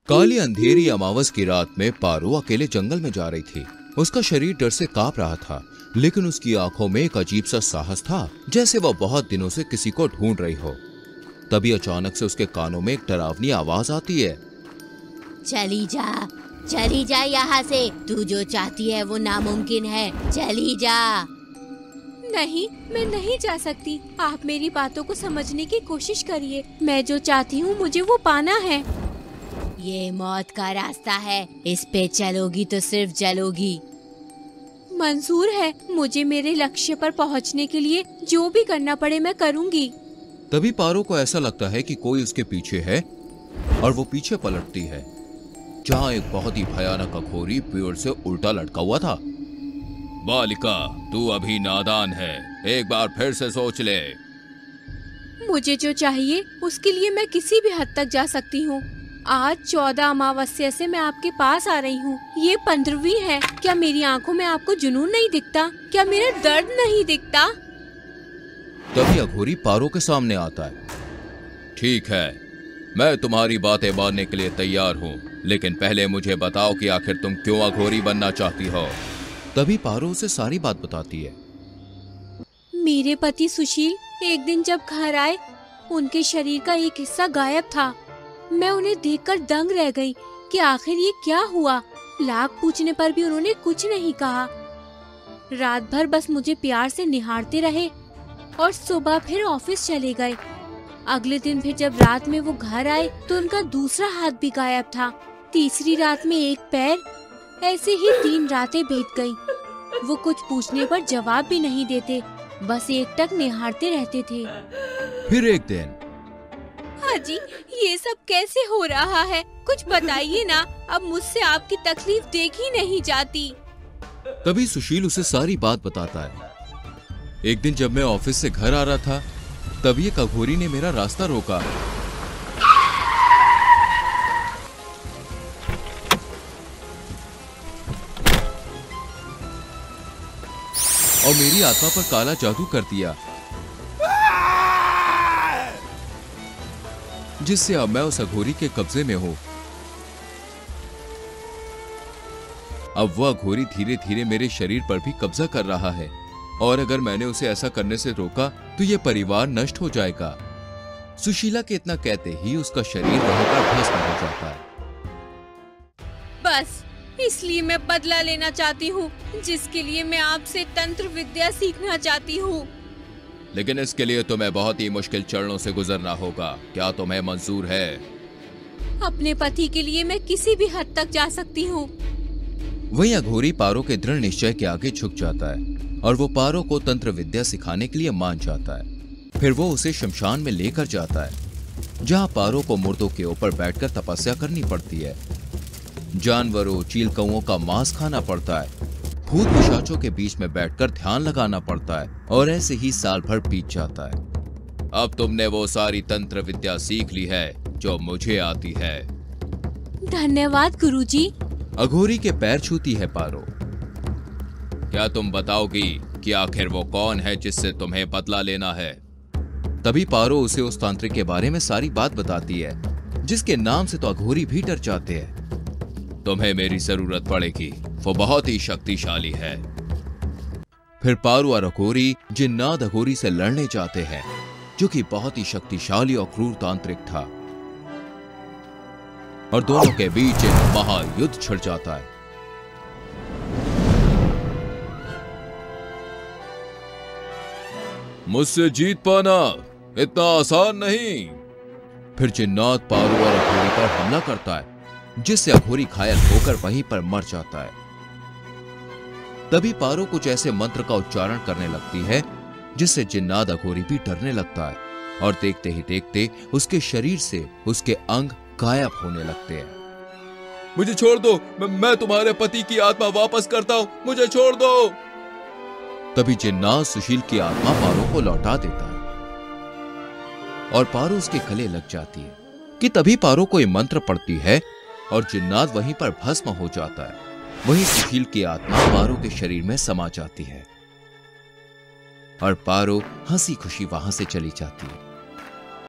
काली अंधेरी अमावस की रात में पारो अकेले जंगल में जा रही थी। उसका शरीर डर से कांप रहा था, लेकिन उसकी आंखों में एक अजीब सा साहस था, जैसे वह बहुत दिनों से किसी को ढूंढ रही हो। तभी अचानक से उसके कानों में एक डरावनी आवाज आती है। चली जा यहाँ से। तू जो चाहती है वो नामुमकिन है। चली जा। नहीं, मैं नहीं जा सकती। आप मेरी बातों को समझने की कोशिश करिए। मैं जो चाहती हूँ मुझे वो पाना है। ये मौत का रास्ता है, इस पे चलोगी तो सिर्फ जलोगी। मंजूर है, मुझे मेरे लक्ष्य पर पहुँचने के लिए जो भी करना पड़े मैं करूँगी। तभी पारो को ऐसा लगता है कि कोई उसके पीछे है और वो पीछे पलटती है, जहाँ एक बहुत ही भयानक अघोरी पेड़ से उल्टा लटका हुआ था। बालिका, तू अभी नादान है, एक बार फिर से सोच ले। मुझे जो चाहिए उसके लिए मैं किसी भी हद तक जा सकती हूँ। आज 14 अमावस्या से मैं आपके पास आ रही हूँ। ये 15वीं है। क्या मेरी आंखों में आपको जुनून नहीं दिखता? क्या मेरा दर्द नहीं दिखता? तभी अघोरी पारो के सामने आता है। ठीक है, मैं तुम्हारी बातें मानने के लिए तैयार हूँ, लेकिन पहले मुझे बताओ कि आखिर तुम क्यों अघोरी बनना चाहती हो। तभी पारो उसे सारी बात बताती है। मेरे पति सुशील एक दिन जब घर आए, उनके शरीर का एक हिस्सा गायब था। मैं उन्हें देखकर दंग रह गई कि आखिर ये क्या हुआ। लाख पूछने पर भी उन्होंने कुछ नहीं कहा। रात भर बस मुझे प्यार से निहारते रहे और सुबह फिर ऑफिस चले गए। अगले दिन फिर जब रात में वो घर आए तो उनका दूसरा हाथ भी गायब था। तीसरी रात में एक पैर। ऐसे ही 3 रातें बीत गई। वो कुछ पूछने पर जवाब भी नहीं देते, बस एकटक निहारते रहते थे। फिर एक दिन, हाजी, ये सब कैसे हो रहा है? कुछ बताइए ना, अब मुझसे आपकी तकलीफ देखी नहीं जाती। तभी सुशील उसे सारी बात बताता है। एक दिन जब मैं ऑफिस से घर आ रहा था, तभी एक अघोरी ने मेरा रास्ता रोका। और मेरी आत्मा पर काला जादू कर दिया, जिससे अब मैं उस अघोरी के कब्जे में हूं। अब वह अघोरी धीरे धीरे मेरे शरीर पर भी कब्जा कर रहा है, और अगर मैंने उसे ऐसा करने से रोका तो यह परिवार नष्ट हो जाएगा। सुशीला के इतना कहते ही उसका शरीर वहीं पर भस्म हो जाता है। बस इसलिए मैं बदला लेना चाहती हूँ, जिसके लिए मैं आपसे तंत्र विद्या सीखना चाहती हूँ। लेकिन इसके लिए तुम्हें बहुत ही मुश्किल चरणों से गुजरना होगा। क्या तुम्हें मंजूर है? अपने पति के लिए मैं किसी भी हद तक जा सकती हूँ। वहीं अघोरी पारो के दृढ़ निश्चय के आगे झुक जाता है और वो पारो को तंत्र विद्या सिखाने के लिए मान जाता है। फिर वो उसे शमशान में लेकर जाता है, जहाँ पारो को मुर्दों के ऊपर बैठकर तपस्या करनी पड़ती है। जानवरों, चील कौओं का मांस खाना पड़ता है, भूत पिशाचों के बीच में बैठकर ध्यान लगाना पड़ता है, और ऐसे ही साल भर बीत जाता है। अब तुमने वो सारी तंत्र विद्या सीख ली है जो मुझे आती है। धन्यवाद गुरुजी। अघोरी के पैर छूती है पारो। क्या तुम बताओगी कि आखिर वो कौन है जिससे तुम्हें बदला लेना है? तभी पारो उसे उस तांत्रिक के बारे में सारी बात बताती है, जिसके नाम से तो अघोरी भी डर जाते हैं। तुम्हें मेरी जरूरत पड़ेगी, वो बहुत ही शक्तिशाली है। फिर पारो और अघोरी जिन्नात अघोरी से लड़ने जाते हैं, जो कि बहुत ही शक्तिशाली और क्रूर तांत्रिक था, और दोनों के बीच एक महायुद्ध छिड़ जाता है। मुझसे जीत पाना इतना आसान नहीं। फिर जिन्नात पारो और अघोरी पर हमला करता है, जिससे अघोरी घायल होकर वहीं पर मर जाता है। तभी पारो कुछ ऐसे मंत्र का उच्चारण करने लगती है, जिससे जिन्नात अघोरी भी डरने लगता है, और देखते ही देखते उसके शरीर से उसके अंग गायब होने लगते हैं। मुझे छोड़ दो, मैं तुम्हारे पति की आत्मा वापस करता हूं, मुझे छोड़ दो। तभी जिन्नात सुशील की आत्मा पारो को लौटा देता है, और पारो उसके गले लग जाती है कि तभी पारो कोई मंत्र पढ़ती है और जिन्नात वहीं पर भस्म हो जाता है। वहीं सुशील की आत्मा पारो के शरीर में समा जाती है, और पारो हंसी खुशी वहां से चली जाती है।